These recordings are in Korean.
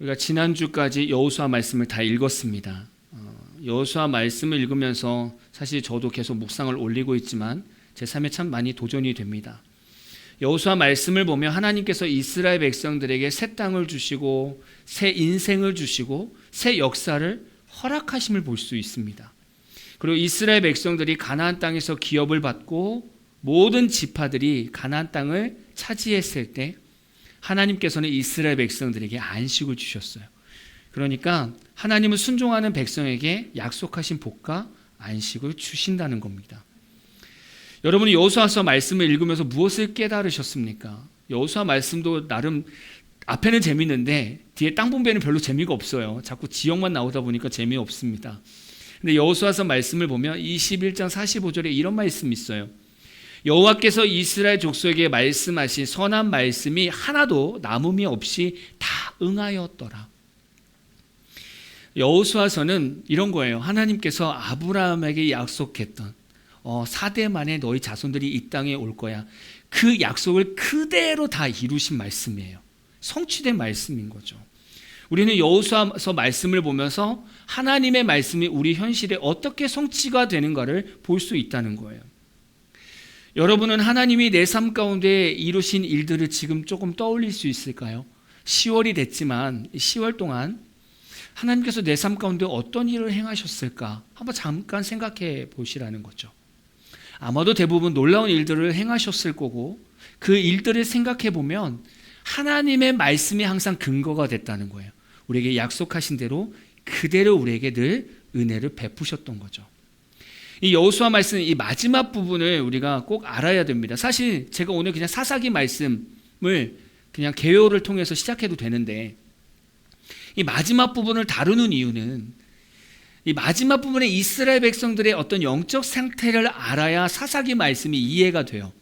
우리가 지난주까지 여호수아 말씀을 다 읽었습니다. 여호수아 말씀을 읽으면서 사실 저도 계속 묵상을 올리고 있지만 제 삶에 참 많이 도전이 됩니다. 여호수아 말씀을 보면 하나님께서 이스라엘 백성들에게 새 땅을 주시고 새 인생을 주시고 새 역사를 허락하심을 볼 수 있습니다. 그리고 이스라엘 백성들이 가나안 땅에서 기업을 받고 모든 지파들이 가나안 땅을 차지했을 때 하나님께서는 이스라엘 백성들에게 안식을 주셨어요. 그러니까 하나님은 순종하는 백성에게 약속하신 복과 안식을 주신다는 겁니다. 여러분이 여호수아서 말씀을 읽으면서 무엇을 깨달으셨습니까? 여호수아 말씀도 나름 앞에는 재밌는데 뒤에 땅 분배는 별로 재미가 없어요. 자꾸 지역만 나오다 보니까 재미없습니다. 근데 여호수아서 말씀을 보면 21장 45절에 이런 말씀이 있어요. 여호와께서 이스라엘 족속에게 말씀하신 선한 말씀이 하나도 남음이 없이 다 응하였더라. 여호수아서는 이런 거예요. 하나님께서 아브라함에게 약속했던 4대 만에 너희 자손들이 이 땅에 올 거야. 그 약속을 그대로 다 이루신 말씀이에요. 성취된 말씀인 거죠. 우리는 여호수아서 말씀을 보면서 하나님의 말씀이 우리 현실에 어떻게 성취가 되는가를 볼 수 있다는 거예요. 여러분은 하나님이 내 삶 가운데 이루신 일들을 지금 조금 떠올릴 수 있을까요? 10월이 됐지만 10월 동안 하나님께서 내 삶 가운데 어떤 일을 행하셨을까? 한번 잠깐 생각해 보시라는 거죠. 아마도 대부분 놀라운 일들을 행하셨을 거고 그 일들을 생각해 보면 하나님의 말씀이 항상 근거가 됐다는 거예요. 우리에게 약속하신 대로 그대로 우리에게 늘 은혜를 베푸셨던 거죠. 이 여호수아 말씀 이 마지막 부분을 우리가 꼭 알아야 됩니다. 사실 제가 오늘 그냥 사사기 말씀을 그냥 개요를 통해서 시작해도 되는데 이 마지막 부분을 다루는 이유는 이 마지막 부분에 이스라엘 백성들의 어떤 영적 상태를 알아야 사사기 말씀이 이해가 돼요.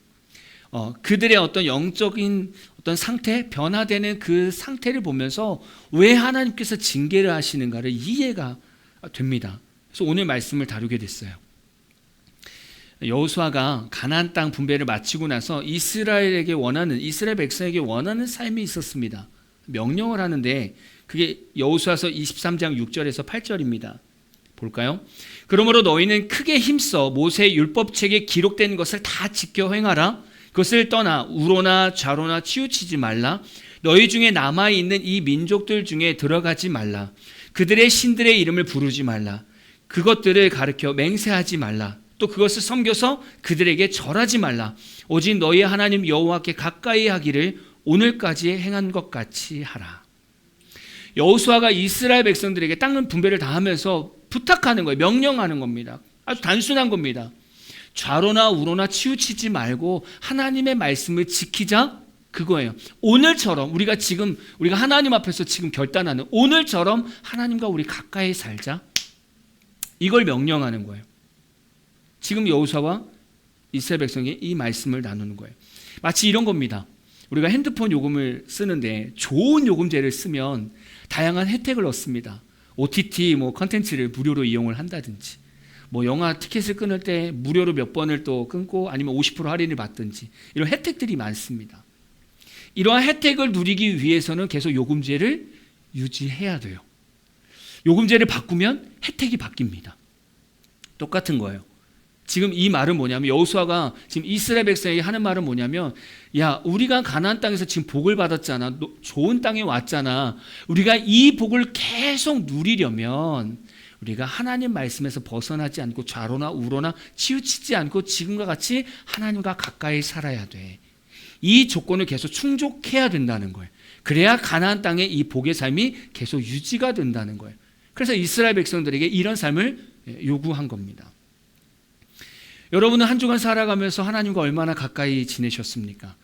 그들의 어떤 영적인 어떤 상태, 변화되는 그 상태를 보면서 왜 하나님께서 징계를 하시는가를 이해가 됩니다. 그래서 오늘 말씀을 다루게 됐어요. 여호수아가 가나안 땅 분배를 마치고 나서 이스라엘 백성에게 원하는 삶이 있었습니다. 명령을 하는데 그게 여호수아서 23장 6절에서 8절입니다. 볼까요? 그러므로 너희는 크게 힘써 모세의 율법책에 기록된 것을 다 지켜 행하라. 그것을 떠나 우로나 좌로나 치우치지 말라. 너희 중에 남아있는 이 민족들 중에 들어가지 말라. 그들의 신들의 이름을 부르지 말라. 그것들을 가르쳐 맹세하지 말라. 또 그것을 섬겨서 그들에게 절하지 말라. 오직 너희 하나님 여호와께 가까이 하기를 오늘까지 행한 것 같이 하라. 여호수아가 이스라엘 백성들에게 땅 분배를 다 하면서 부탁하는 거예요. 명령하는 겁니다. 아주 단순한 겁니다. 좌로나 우로나 치우치지 말고 하나님의 말씀을 지키자, 그거예요. 오늘처럼 우리가 하나님 앞에서 지금 결단하는 오늘처럼 하나님과 우리 가까이 살자, 이걸 명령하는 거예요. 지금 여호수아와 이스라엘 백성이 이 말씀을 나누는 거예요. 마치 이런 겁니다. 우리가 핸드폰 요금을 쓰는데 좋은 요금제를 쓰면 다양한 혜택을 얻습니다. OTT 컨텐츠를 무료로 이용을 한다든지, 영화 티켓을 끊을 때 무료로 몇 번을 또 끊고 아니면 50% 할인을 받든지 이런 혜택들이 많습니다. 이러한 혜택을 누리기 위해서는 계속 요금제를 유지해야 돼요. 요금제를 바꾸면 혜택이 바뀝니다. 똑같은 거예요. 지금 이 말은 뭐냐면 여호수아가 지금 이스라엘 백성에게 하는 말은 뭐냐면, 야, 우리가 가나안 땅에서 지금 복을 받았잖아. 좋은 땅에 왔잖아. 우리가 이 복을 계속 누리려면 우리가 하나님 말씀에서 벗어나지 않고 좌로나 우로나 치우치지 않고 지금과 같이 하나님과 가까이 살아야 돼. 이 조건을 계속 충족해야 된다는 거예요. 그래야 가나안 땅의 이 복의 삶이 계속 유지가 된다는 거예요. 그래서 이스라엘 백성들에게 이런 삶을 요구한 겁니다. 여러분은 한 주간 살아가면서 하나님과 얼마나 가까이 지내셨습니까?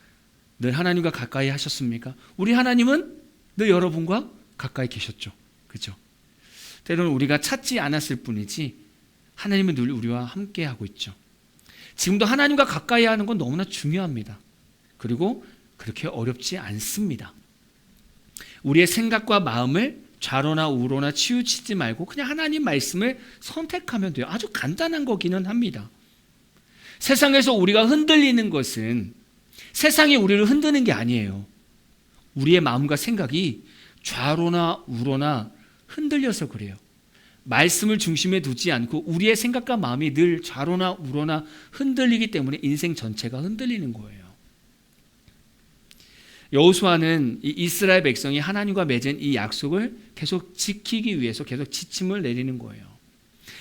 늘 하나님과 가까이 하셨습니까? 우리 하나님은 늘 여러분과 가까이 계셨죠. 그렇죠? 때로는 우리가 찾지 않았을 뿐이지 하나님은 늘 우리와 함께 하고 있죠. 지금도 하나님과 가까이 하는 건 너무나 중요합니다. 그리고 그렇게 어렵지 않습니다. 우리의 생각과 마음을 좌로나 우로나 치우치지 말고 그냥 하나님 말씀을 선택하면 돼요. 아주 간단한 거기는 합니다. 세상에서 우리가 흔들리는 것은 세상이 우리를 흔드는 게 아니에요. 우리의 마음과 생각이 좌로나 우로나 흔들려서 그래요. 말씀을 중심에 두지 않고 우리의 생각과 마음이 늘 좌로나 우로나 흔들리기 때문에 인생 전체가 흔들리는 거예요. 여호수아는 이 이스라엘 백성이 하나님과 맺은 이 약속을 계속 지키기 위해서 계속 지침을 내리는 거예요.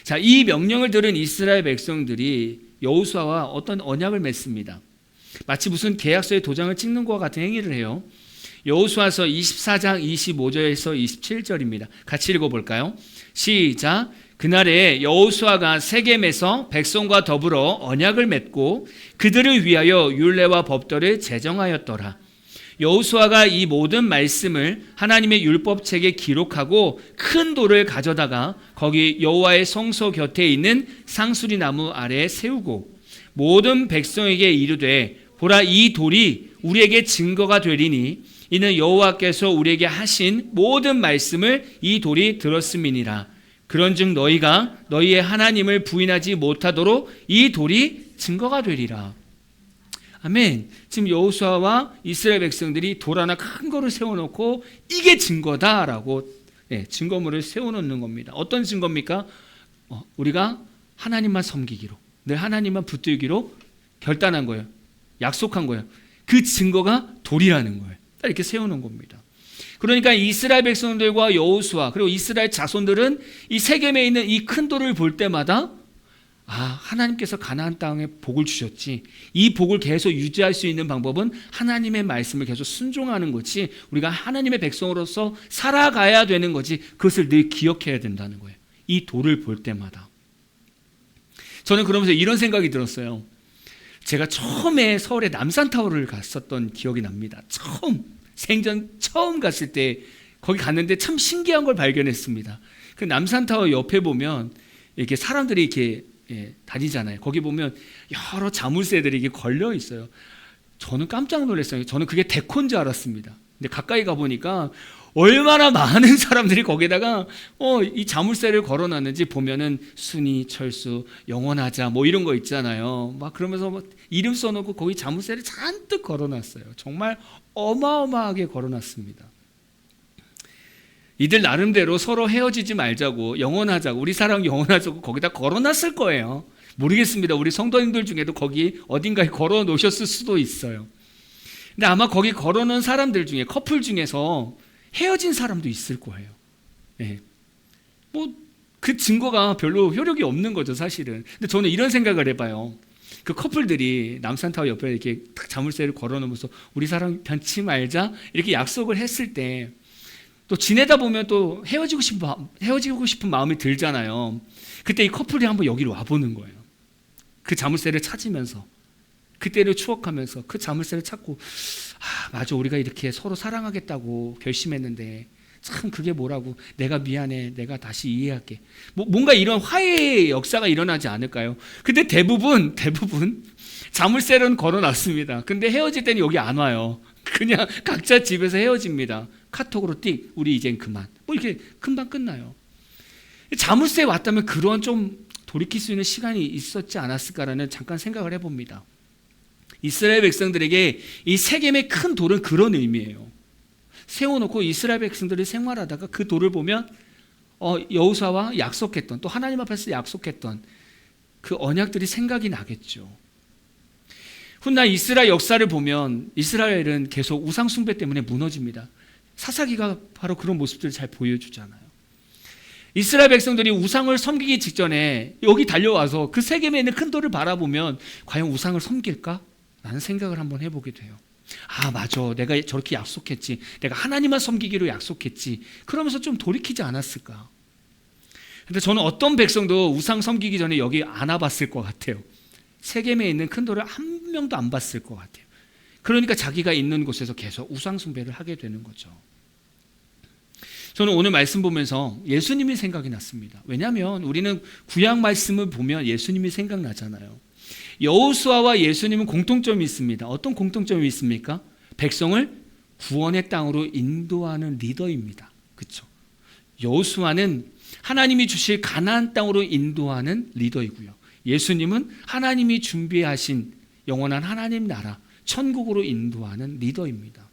자, 이 명령을 들은 이스라엘 백성들이 여호수아와 어떤 언약을 맺습니다. 마치 무슨 계약서에 도장을 찍는 것과 같은 행위를 해요. 여호수아서 24장 25절에서 27절입니다. 같이 읽어볼까요? 시작. 그날에 여호수아가 세겜에서 백성과 더불어 언약을 맺고 그들을 위하여 율례와 법도를 제정하였더라. 여호수아가 이 모든 말씀을 하나님의 율법책에 기록하고 큰 돌을 가져다가 거기 여호와의 성소 곁에 있는 상수리 나무 아래에 세우고 모든 백성에게 이르되 보라, 이 돌이 우리에게 증거가 되리니 이는 여호와께서 우리에게 하신 모든 말씀을 이 돌이 들었음이니라. 그런즉 너희가 너희의 하나님을 부인하지 못하도록 이 돌이 증거가 되리라. 아멘. 지금 여호수아와 이스라엘 백성들이 돌 하나 큰 거를 세워놓고 이게 증거다라고 증거물을 세워놓는 겁니다. 어떤 증거입니까? 우리가 하나님만 섬기기로, 늘 하나님만 붙들기로 결단한 거예요. 약속한 거예요. 그 증거가 돌이라는 거예요. 이렇게 세워놓은 겁니다. 그러니까 이스라엘 백성들과 여호수아 그리고 이스라엘 자손들은 이 세겜에 있는 이 큰 돌을 볼 때마다 하나님께서 가나안 땅에 복을 주셨지. 이 복을 계속 유지할 수 있는 방법은 하나님의 말씀을 계속 순종하는 거지. 우리가 하나님의 백성으로서 살아가야 되는 거지. 그것을 늘 기억해야 된다는 거예요. 이 돌을 볼 때마다. 저는 그러면서 이런 생각이 들었어요. 제가 처음에 서울의 남산타워를 갔었던 기억이 납니다. 생전 처음 갔을 때 거기 갔는데 참 신기한 걸 발견했습니다. 그 남산타워 옆에 보면 이렇게 사람들이 이렇게 다니잖아요. 거기 보면 여러 자물쇠들이 이게 걸려 있어요. 저는 깜짝 놀랐어요. 저는 그게 데코인 줄 알았습니다. 근데 가까이 가보니까 얼마나 많은 사람들이 거기다가 이 자물쇠를 걸어놨는지 보면은 순위, 철수, 영원하자 뭐 이런 거 있잖아요. 막 그러면서 막 이름 써놓고 거기 자물쇠를 잔뜩 걸어놨어요. 정말 어마어마하게 걸어놨습니다. 이들 나름대로 서로 헤어지지 말자고, 영원하자고, 우리 사랑 영원하자고 거기다 걸어놨을 거예요. 모르겠습니다. 우리 성도님들 중에도 거기 어딘가에 걸어 놓으셨을 수도 있어요. 근데 아마 거기 걸어 놓은 사람들 중에, 커플 중에서 헤어진 사람도 있을 거예요. 그 증거가 별로 효력이 없는 거죠, 사실은. 근데 저는 이런 생각을 해봐요. 그 커플들이 남산타워 옆에 이렇게 딱 자물쇠를 걸어 놓으면서 우리 사랑 변치 말자 이렇게 약속을 했을 때 또 지내다 보면 또 헤어지고 싶은 마음이 들잖아요. 그때 이 커플이 한번 여기로 와보는 거예요. 그 자물쇠를 찾으면서, 그때를 추억하면서 그 자물쇠를 찾고, 맞아, 우리가 이렇게 서로 사랑하겠다고 결심했는데 참 그게 뭐라고, 내가 미안해, 내가 다시 이해할게. 뭔가 이런 화해의 역사가 일어나지 않을까요? 근데 대부분 자물쇠는 걸어놨습니다. 근데 헤어질 때는 여기 안 와요. 그냥 각자 집에서 헤어집니다. 카톡으로 띡, 우리 이젠 그만. 이렇게 금방 끝나요. 자물쇠에 왔다면 그런 좀 돌이킬 수 있는 시간이 있었지 않았을까라는 잠깐 생각을 해봅니다. 이스라엘 백성들에게 이 세겜의 큰 돌은 그런 의미예요. 세워놓고 이스라엘 백성들이 생활하다가 그 돌을 보면 여호수아와 약속했던, 또 하나님 앞에서 약속했던 그 언약들이 생각이 나겠죠. 훗날 이스라엘 역사를 보면 이스라엘은 계속 우상 숭배 때문에 무너집니다. 사사기가 바로 그런 모습들을 잘 보여주잖아요. 이스라엘 백성들이 우상을 섬기기 직전에 여기 달려와서 그 세겜에 있는 큰 돌을 바라보면 과연 우상을 섬길까? 라는 생각을 한번 해보게 돼요. 맞아, 내가 저렇게 약속했지, 내가 하나님만 섬기기로 약속했지, 그러면서 좀 돌이키지 않았을까? 근데 저는 어떤 백성도 우상 섬기기 전에 여기 안 와봤을 것 같아요. 세겜에 있는 큰 돌을 한 명도 안 봤을 것 같아요. 그러니까 자기가 있는 곳에서 계속 우상 숭배를 하게 되는 거죠. 저는 오늘 말씀 보면서 예수님이 생각이 났습니다. 왜냐하면 우리는 구약 말씀을 보면 예수님이 생각나잖아요. 여호수아와 예수님은 공통점이 있습니다. 어떤 공통점이 있습니까? 백성을 구원의 땅으로 인도하는 리더입니다. 그렇죠? 여호수아는 하나님이 주실 가나안 땅으로 인도하는 리더이고요. 예수님은 하나님이 준비하신 영원한 하나님 나라, 천국으로 인도하는 리더입니다.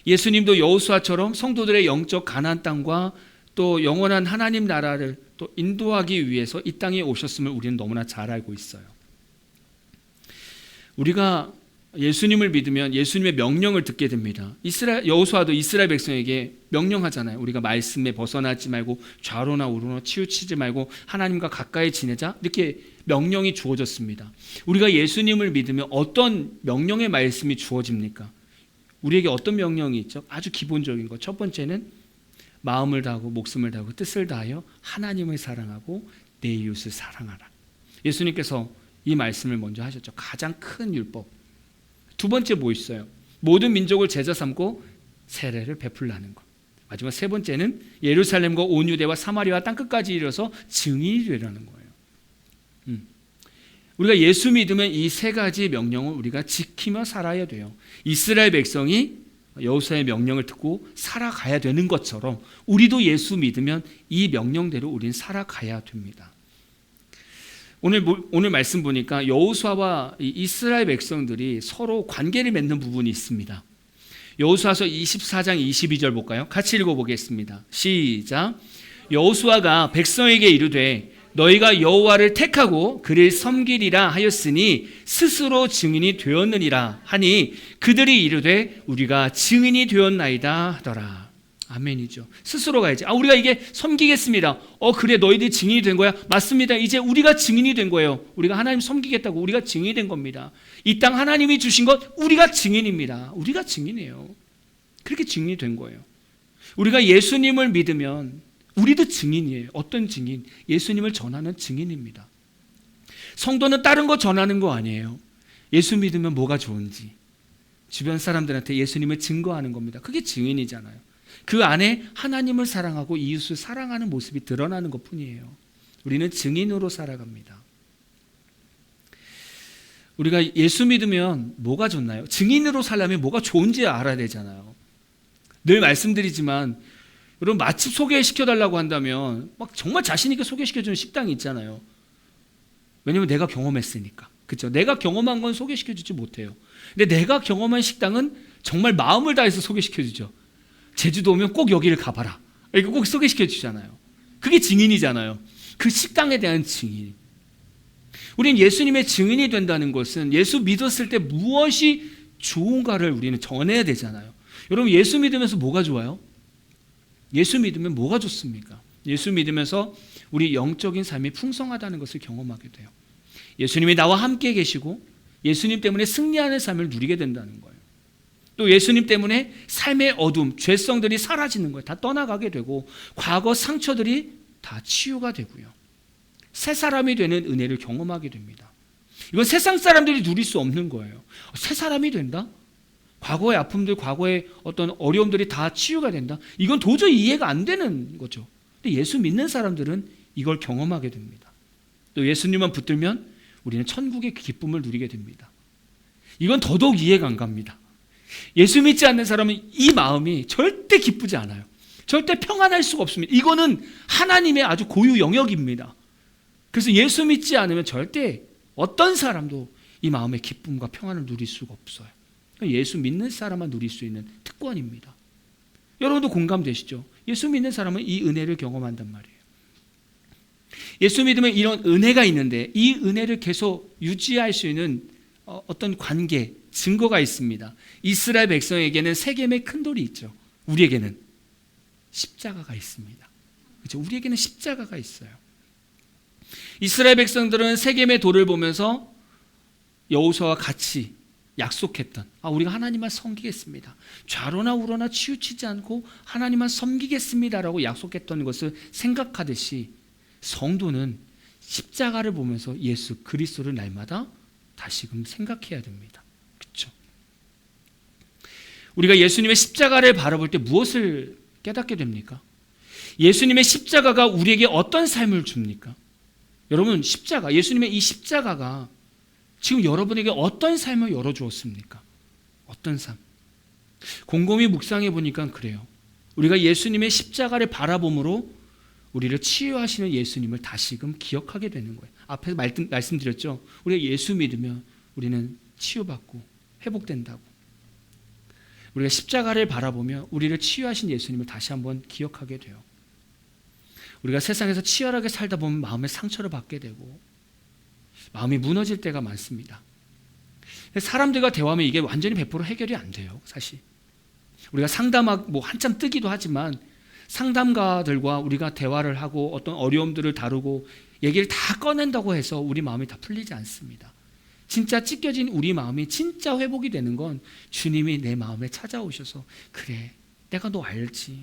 예수님도 여호수아처럼 성도들의 영적 가나안 땅과 또 영원한 하나님 나라를 또 인도하기 위해서 이 땅에 오셨음을 우리는 너무나 잘 알고 있어요. 우리가 예수님을 믿으면 예수님의 명령을 듣게 됩니다. 여호수아도 이스라엘 백성에게 명령하잖아요. 우리가 말씀에 벗어나지 말고 좌로나 우로나 치우치지 말고 하나님과 가까이 지내자, 이렇게 명령이 주어졌습니다. 우리가 예수님을 믿으면 어떤 명령의 말씀이 주어집니까? 우리에게 어떤 명령이 있죠? 아주 기본적인 것. 첫 번째는 마음을 다하고 목숨을 다하고 뜻을 다하여 하나님을 사랑하고 내 이웃을 사랑하라. 예수님께서 이 말씀을 먼저 하셨죠. 가장 큰 율법. 두 번째 뭐 있어요? 모든 민족을 제자 삼고 세례를 베풀라는 것. 마지막 세 번째는 예루살렘과 온 유대와 사마리아와 땅끝까지 이르러서 증인이 되라는 거예요. 우리가 예수 믿으면 이 세 가지 명령을 우리가 지키며 살아야 돼요. 이스라엘 백성이 여호수아의 명령을 듣고 살아가야 되는 것처럼 우리도 예수 믿으면 이 명령대로 우리는 살아가야 됩니다. 오늘 말씀 보니까 여호수아와 이스라엘 백성들이 서로 관계를 맺는 부분이 있습니다. 여호수아서 24장 22절 볼까요? 같이 읽어보겠습니다. 시작. 여호수아가 백성에게 이르되 너희가 여호와를 택하고 그를 섬기리라 하였으니 스스로 증인이 되었느니라 하니 그들이 이르되 우리가 증인이 되었나이다 하더라. 아멘이죠. 스스로 가야지. 우리가 이게 섬기겠습니다. 그래, 너희들이 증인이 된 거야? 맞습니다. 이제 우리가 증인이 된 거예요. 우리가 하나님 섬기겠다고 우리가 증인이 된 겁니다. 이 땅 하나님이 주신 것 우리가 증인입니다. 우리가 증인이에요. 그렇게 증인이 된 거예요. 우리가 예수님을 믿으면 우리도 증인이에요. 어떤 증인? 예수님을 전하는 증인입니다. 성도는 다른 거 전하는 거 아니에요. 예수 믿으면 뭐가 좋은지 주변 사람들한테 예수님을 증거하는 겁니다. 그게 증인이잖아요. 그 안에 하나님을 사랑하고 이웃을 사랑하는 모습이 드러나는 것뿐이에요. 우리는 증인으로 살아갑니다. 우리가 예수 믿으면 뭐가 좋나요? 증인으로 살려면 뭐가 좋은지 알아야 되잖아요. 늘 말씀드리지만 여러분, 맛집 소개시켜달라고 한다면 막 정말 자신 있게 소개시켜주는 식당이 있잖아요. 왜냐하면 내가 경험했으니까. 그렇죠? 내가 경험한 건 소개시켜주지 못해요. 근데 내가 경험한 식당은 정말 마음을 다해서 소개시켜주죠. 제주도 오면 꼭 여기를 가봐라. 이거 꼭 소개시켜주잖아요. 그게 증인이잖아요. 그 식당에 대한 증인. 우리는 예수님의 증인이 된다는 것은 예수 믿었을 때 무엇이 좋은가를 우리는 전해야 되잖아요. 여러분, 예수 믿으면서 뭐가 좋아요? 예수 믿으면 뭐가 좋습니까? 예수 믿으면서 우리 영적인 삶이 풍성하다는 것을 경험하게 돼요. 예수님이 나와 함께 계시고 예수님 때문에 승리하는 삶을 누리게 된다는 거예요. 또 예수님 때문에 삶의 어둠, 죄성들이 사라지는 거예요. 다 떠나가게 되고 과거 상처들이 다 치유가 되고요. 새 사람이 되는 은혜를 경험하게 됩니다. 이건 세상 사람들이 누릴 수 없는 거예요. 새 사람이 된다? 과거의 아픔들, 과거의 어떤 어려움들이 다 치유가 된다? 이건 도저히 이해가 안 되는 거죠. 근데 예수 믿는 사람들은 이걸 경험하게 됩니다. 또 예수님만 붙들면 우리는 천국의 기쁨을 누리게 됩니다. 이건 더더욱 이해가 안 갑니다. 예수 믿지 않는 사람은 이 마음이 절대 기쁘지 않아요. 절대 평안할 수가 없습니다. 이거는 하나님의 아주 고유 영역입니다. 그래서 예수 믿지 않으면 절대 어떤 사람도 이 마음의 기쁨과 평안을 누릴 수가 없어요. 예수 믿는 사람만 누릴 수 있는 특권입니다. 여러분도 공감되시죠? 예수 믿는 사람은 이 은혜를 경험한단 말이에요. 예수 믿으면 이런 은혜가 있는데 이 은혜를 계속 유지할 수 있는 어떤 관계, 증거가 있습니다. 이스라엘 백성에게는 세겜의 큰 돌이 있죠. 우리에게는 십자가가 있습니다. 그렇죠? 우리에게는 십자가가 있어요. 이스라엘 백성들은 세겜의 돌을 보면서 여호수아와 같이 약속했던, 우리가 하나님만 섬기겠습니다. 좌로나 우로나 치우치지 않고 하나님만 섬기겠습니다라고 약속했던 것을 생각하듯이 성도는 십자가를 보면서 예수 그리스도를 날마다 다시금 생각해야 됩니다. 그렇죠? 우리가 예수님의 십자가를 바라볼 때 무엇을 깨닫게 됩니까? 예수님의 십자가가 우리에게 어떤 삶을 줍니까? 여러분, 십자가, 예수님의 이 십자가가 지금 여러분에게 어떤 삶을 열어주었습니까? 어떤 삶? 곰곰이 묵상해 보니까 그래요. 우리가 예수님의 십자가를 바라봄으로 우리를 치유하시는 예수님을 다시금 기억하게 되는 거예요. 앞에서 말씀드렸죠. 우리가 예수 믿으면 우리는 치유받고 회복된다고. 우리가 십자가를 바라보며 우리를 치유하신 예수님을 다시 한번 기억하게 돼요. 우리가 세상에서 치열하게 살다 보면 마음의 상처를 받게 되고 마음이 무너질 때가 많습니다. 사람들과 대화하면 이게 완전히 100% 해결이 안 돼요. 사실 우리가 상담하고 한참 뜨기도 하지만 상담가들과 우리가 대화를 하고 어떤 어려움들을 다루고 얘기를 다 꺼낸다고 해서 우리 마음이 다 풀리지 않습니다. 진짜 찢겨진 우리 마음이 진짜 회복이 되는 건 주님이 내 마음에 찾아오셔서 그래 내가 너 알지,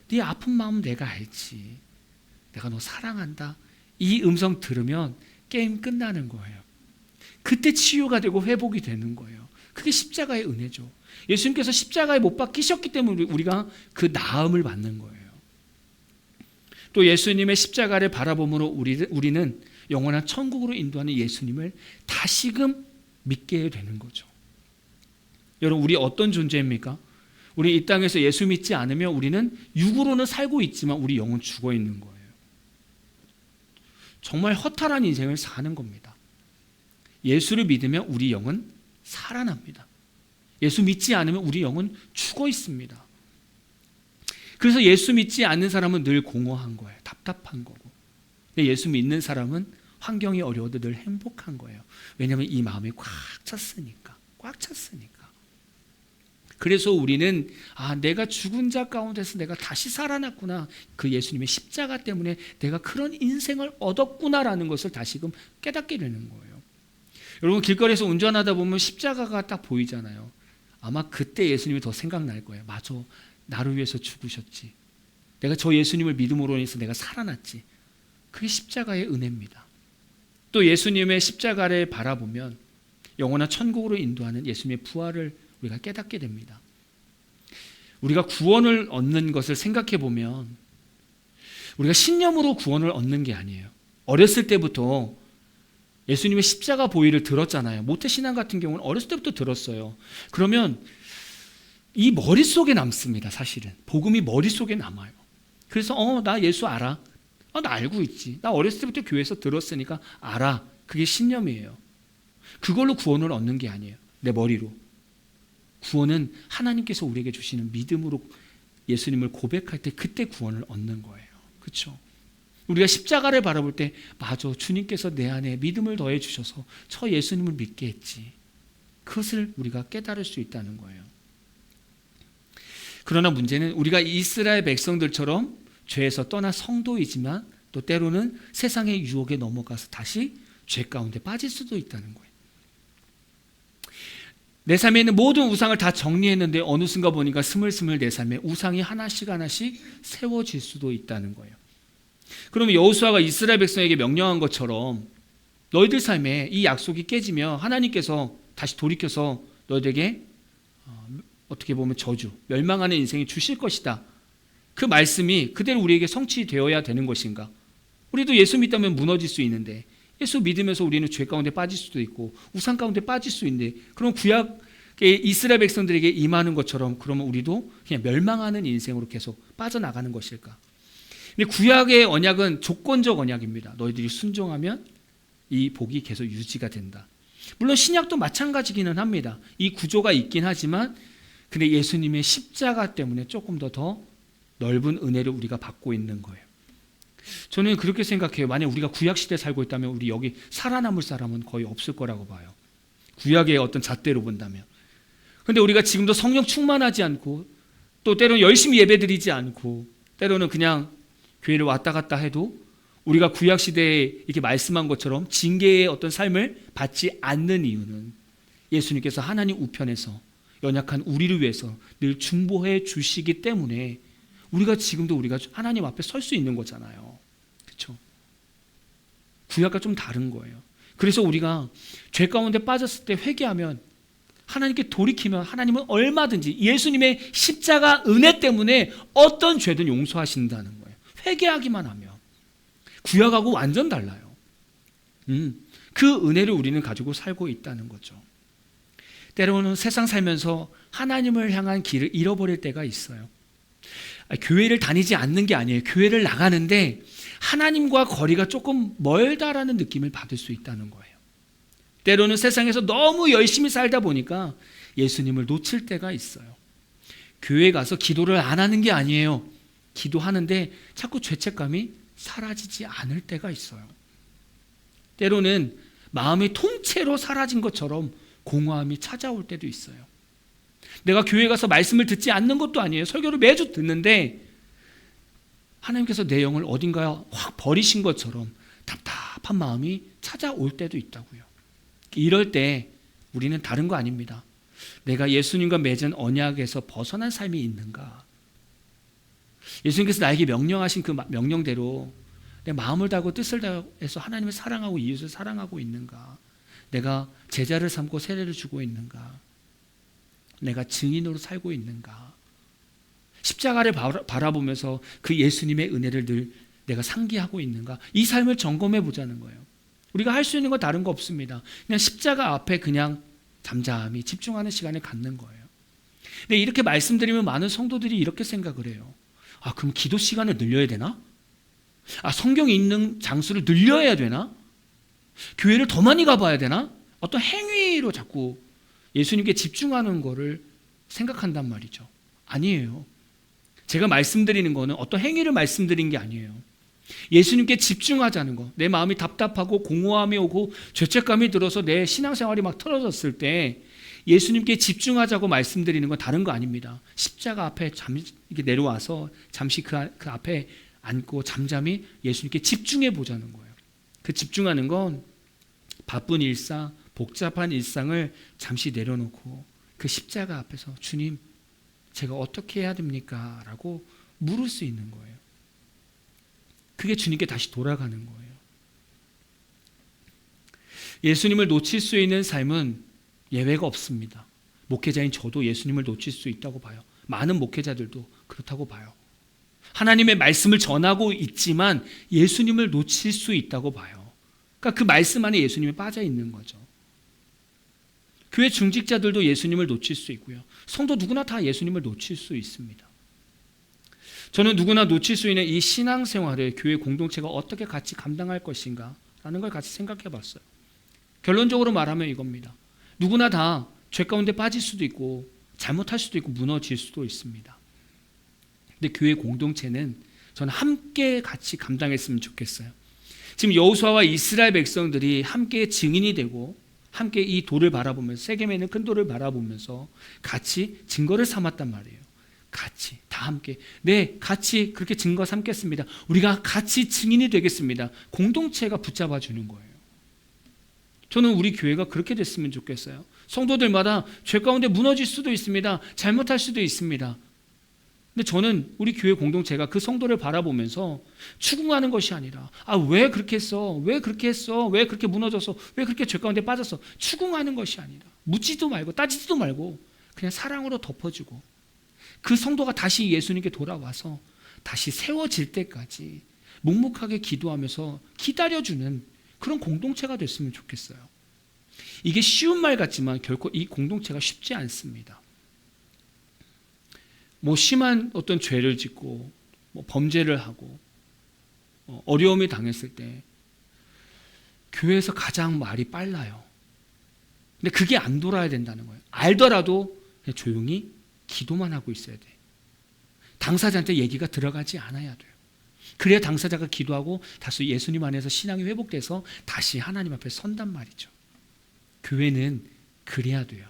네 아픈 마음 내가 알지, 내가 너 사랑한다, 이 음성 들으면 게임 끝나는 거예요. 그때 치유가 되고 회복이 되는 거예요. 그게 십자가의 은혜죠. 예수님께서 십자가에 못 박히셨기 때문에 우리가 그 나음을 받는 거예요. 또 예수님의 십자가를 바라보므로 우리는 영원한 천국으로 인도하는 예수님을 다시금 믿게 되는 거죠. 여러분, 우리 어떤 존재입니까? 우리 이 땅에서 예수 믿지 않으면 우리는 육으로는 살고 있지만 우리 영은 죽어 있는 거예요. 정말 허탈한 인생을 사는 겁니다. 예수를 믿으면 우리 영은 살아납니다. 예수 믿지 않으면 우리 영은 죽어 있습니다. 그래서 예수 믿지 않는 사람은 늘 공허한 거예요. 답답한 거고. 근데 예수 믿는 사람은 환경이 어려워도 늘 행복한 거예요. 왜냐하면 이 마음이 꽉 찼으니까. 그래서 우리는 내가 죽은 자 가운데서 내가 다시 살아났구나. 그 예수님의 십자가 때문에 내가 그런 인생을 얻었구나라는 것을 다시금 깨닫게 되는 거예요. 여러분, 길거리에서 운전하다 보면 십자가가 딱 보이잖아요. 아마 그때 예수님이 더 생각날 거예요. 맞아, 나를 위해서 죽으셨지. 내가 저 예수님을 믿음으로 인해서 내가 살아났지. 그게 십자가의 은혜입니다. 또 예수님의 십자가를 바라보면 영원한 천국으로 인도하는 예수님의 부활을 우리가 깨닫게 됩니다. 우리가 구원을 얻는 것을 생각해 보면 우리가 신념으로 구원을 얻는 게 아니에요. 어렸을 때부터 예수님의 십자가 보혈을 들었잖아요. 모태신앙 같은 경우는 어렸을 때부터 들었어요. 그러면 이 머릿속에 남습니다. 사실은 복음이 머릿속에 남아요. 그래서 나 예수 알아. 나 알고 있지. 나 어렸을 때부터 교회에서 들었으니까 알아. 그게 신념이에요. 그걸로 구원을 얻는 게 아니에요. 내 머리로. 구원은 하나님께서 우리에게 주시는 믿음으로 예수님을 고백할 때 그때 구원을 얻는 거예요. 그렇죠? 우리가 십자가를 바라볼 때 맞아, 주님께서 내 안에 믿음을 더해 주셔서 저 예수님을 믿게 했지. 그것을 우리가 깨달을 수 있다는 거예요. 그러나 문제는 우리가 이스라엘 백성들처럼 죄에서 떠난 성도이지만 또 때로는 세상의 유혹에 넘어가서 다시 죄 가운데 빠질 수도 있다는 거예요. 내 삶에 있는 모든 우상을 다 정리했는데 어느 순간 보니까 스물스물 내 삶에 우상이 하나씩 세워질 수도 있다는 거예요. 그러면 여호수아가 이스라엘 백성에게 명령한 것처럼 너희들 삶에 이 약속이 깨지면 하나님께서 다시 돌이켜서 너희들에게 어떻게 보면 저주, 멸망하는 인생이 주실 것이다. 그 말씀이 그대로 우리에게 성취되어야 되는 것인가? 우리도 예수 믿다면 무너질 수 있는데 예수 믿으면서 우리는 죄 가운데 빠질 수도 있고 우상 가운데 빠질 수 있는데 그럼 구약의 이스라엘 백성들에게 임하는 것처럼 그러면 우리도 그냥 멸망하는 인생으로 계속 빠져나가는 것일까? 근데 구약의 언약은 조건적 언약입니다. 너희들이 순종하면 이 복이 계속 유지가 된다. 물론 신약도 마찬가지기는 합니다. 이 구조가 있긴 하지만 근데 예수님의 십자가 때문에 조금 더 넓은 은혜를 우리가 받고 있는 거예요. 저는 그렇게 생각해요. 만약 우리가 구약시대에 살고 있다면 우리 여기 살아남을 사람은 거의 없을 거라고 봐요. 구약의 어떤 잣대로 본다면. 그런데 우리가 지금도 성령 충만하지 않고 또 때로는 열심히 예배드리지 않고 때로는 그냥 교회를 왔다 갔다 해도 우리가 구약시대에 이렇게 말씀한 것처럼 징계의 어떤 삶을 받지 않는 이유는 예수님께서 하나님 우편에서 연약한 우리를 위해서 늘 중보해 주시기 때문에 우리가 지금도 우리가 하나님 앞에 설 수 있는 거잖아요. 그렇죠? 구약과 좀 다른 거예요. 그래서 우리가 죄 가운데 빠졌을 때 회개하면 하나님께 돌이키면 하나님은 얼마든지 예수님의 십자가 은혜 때문에 어떤 죄든 용서하신다는 거예요. 회개하기만 하면. 구약하고 완전 달라요. 그 은혜를 우리는 가지고 살고 있다는 거죠. 때로는 세상 살면서 하나님을 향한 길을 잃어버릴 때가 있어요. 교회를 다니지 않는 게 아니에요. 교회를 나가는데 하나님과 거리가 조금 멀다라는 느낌을 받을 수 있다는 거예요. 때로는 세상에서 너무 열심히 살다 보니까 예수님을 놓칠 때가 있어요. 교회 가서 기도를 안 하는 게 아니에요. 기도하는데 자꾸 죄책감이 사라지지 않을 때가 있어요. 때로는 마음이 통째로 사라진 것처럼 공허함이 찾아올 때도 있어요. 내가 교회 가서 말씀을 듣지 않는 것도 아니에요. 설교를 매주 듣는데 하나님께서 내 영을 어딘가에 확 버리신 것처럼 답답한 마음이 찾아올 때도 있다고요. 이럴 때 우리는 다른 거 아닙니다. 내가 예수님과 맺은 언약에서 벗어난 삶이 있는가? 예수님께서 나에게 명령하신 그 명령대로 내 마음을 다하고 뜻을 다해서 하나님을 사랑하고 이웃을 사랑하고 있는가? 내가 제자를 삼고 세례를 주고 있는가? 내가 증인으로 살고 있는가? 십자가를 바라보면서 그 예수님의 은혜를 늘 내가 상기하고 있는가? 이 삶을 점검해 보자는 거예요. 우리가 할 수 있는 건 다른 거 없습니다. 그냥 십자가 앞에 그냥 잠잠히 집중하는 시간을 갖는 거예요. 근데 이렇게 말씀드리면 많은 성도들이 이렇게 생각을 해요. 아, 그럼 기도 시간을 늘려야 되나? 아, 성경 읽는 장수를 늘려야 되나? 교회를 더 많이 가봐야 되나? 어떤 행위로 자꾸 예수님께 집중하는 거를 생각한단 말이죠. 아니에요. 제가 말씀드리는 거는 어떤 행위를 말씀드린 게 아니에요. 예수님께 집중하자는 거. 내 마음이 답답하고 공허함이 오고 죄책감이 들어서 내 신앙생활이 막 틀어졌을 때 예수님께 집중하자고 말씀드리는 건 다른 거 아닙니다. 십자가 앞에 이렇게 내려와서 잠시 그 앞에 앉고 잠잠히 예수님께 집중해 보자는 거예요. 그 집중하는 건 바쁜 일상, 복잡한 일상을 잠시 내려놓고 그 십자가 앞에서 주님, 제가 어떻게 해야 됩니까? 라고 물을 수 있는 거예요. 그게 주님께 다시 돌아가는 거예요. 예수님을 놓칠 수 있는 삶은 예외가 없습니다. 목회자인 저도 예수님을 놓칠 수 있다고 봐요. 많은 목회자들도 그렇다고 봐요. 하나님의 말씀을 전하고 있지만 예수님을 놓칠 수 있다고 봐요. 그러니까 그 말씀 안에 예수님이 빠져 있는 거죠. 교회 중직자들도 예수님을 놓칠 수 있고요. 성도 누구나 다 예수님을 놓칠 수 있습니다. 저는 누구나 놓칠 수 있는 이 신앙생활을 교회 공동체가 어떻게 같이 감당할 것인가 라는 걸 같이 생각해 봤어요. 결론적으로 말하면 이겁니다. 누구나 다 죄 가운데 빠질 수도 있고 잘못할 수도 있고 무너질 수도 있습니다. 근데 교회 공동체는 저는 함께 같이 감당했으면 좋겠어요. 지금 여호수아와 이스라엘 백성들이 함께 증인이 되고 함께 이 돌을 바라보면서 세겜에 있는 큰 돌을 바라보면서 같이 증거를 삼았단 말이에요. 같이 다 함께 같이 그렇게 증거 삼겠습니다. 우리가 같이 증인이 되겠습니다. 공동체가 붙잡아 주는 거예요. 저는 우리 교회가 그렇게 됐으면 좋겠어요. 성도들마다 죄 가운데 무너질 수도 있습니다. 잘못할 수도 있습니다. 근데 저는 우리 교회 공동체가 그 성도를 바라보면서 추궁하는 것이 아니라 왜 그렇게 했어? 왜 그렇게 했어? 왜 그렇게 무너졌어? 왜 그렇게 죄 가운데 빠졌어? 추궁하는 것이 아니라 묻지도 말고 따지지도 말고 그냥 사랑으로 덮어주고 그 성도가 다시 예수님께 돌아와서 다시 세워질 때까지 묵묵하게 기도하면서 기다려주는 그런 공동체가 됐으면 좋겠어요. 이게 쉬운 말 같지만 결코 이 공동체가 쉽지 않습니다. 심한 어떤 죄를 짓고 범죄를 하고 어려움이 당했을 때 교회에서 가장 말이 빨라요. 근데 그게 안 돌아야 된다는 거예요. 알더라도 그냥 조용히 기도만 하고 있어야 돼. 당사자한테 얘기가 들어가지 않아야 돼요. 그래야 당사자가 기도하고 다시 예수님 안에서 신앙이 회복돼서 다시 하나님 앞에 선단 말이죠. 교회는 그래야 돼요.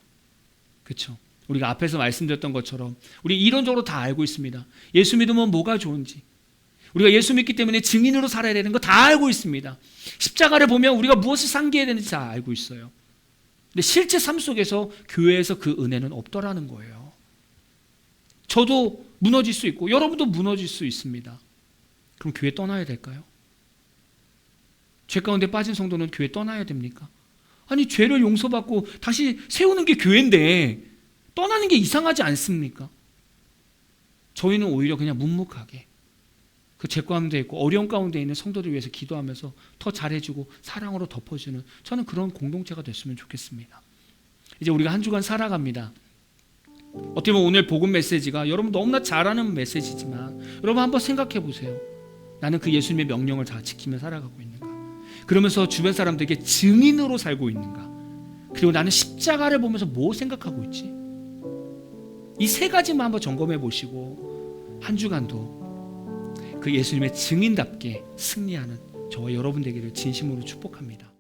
그렇죠? 우리가 앞에서 말씀드렸던 것처럼 우리 이론적으로 다 알고 있습니다. 예수 믿으면 뭐가 좋은지, 우리가 예수 믿기 때문에 증인으로 살아야 되는 거 다 알고 있습니다. 십자가를 보면 우리가 무엇을 상기해야 되는지 다 알고 있어요. 근데 실제 삶 속에서 교회에서 그 은혜는 없더라는 거예요. 저도 무너질 수 있고 여러분도 무너질 수 있습니다. 그럼 교회 떠나야 될까요? 죄 가운데 빠진 성도는 교회 떠나야 됩니까? 아니, 죄를 용서받고 다시 세우는 게 교회인데 떠나는 게 이상하지 않습니까? 저희는 오히려 그냥 묵묵하게 그 죄 가운데 있고 어려움 가운데 있는 성도들 위해서 기도하면서 더 잘해주고 사랑으로 덮어주는, 저는 그런 공동체가 됐으면 좋겠습니다. 이제 우리가 한 주간 살아갑니다. 어떻게 보면 오늘 복음 메시지가 여러분 너무나 잘 아는 메시지지만 여러분 한번 생각해 보세요. 나는 그 예수님의 명령을 다 지키며 살아가고 있는가? 그러면서 주변 사람들에게 증인으로 살고 있는가? 그리고 나는 십자가를 보면서 뭐 생각하고 있지? 이 세 가지만 한번 점검해 보시고 한 주간도 그 예수님의 증인답게 승리하는 저와 여러분 되기를 진심으로 축복합니다.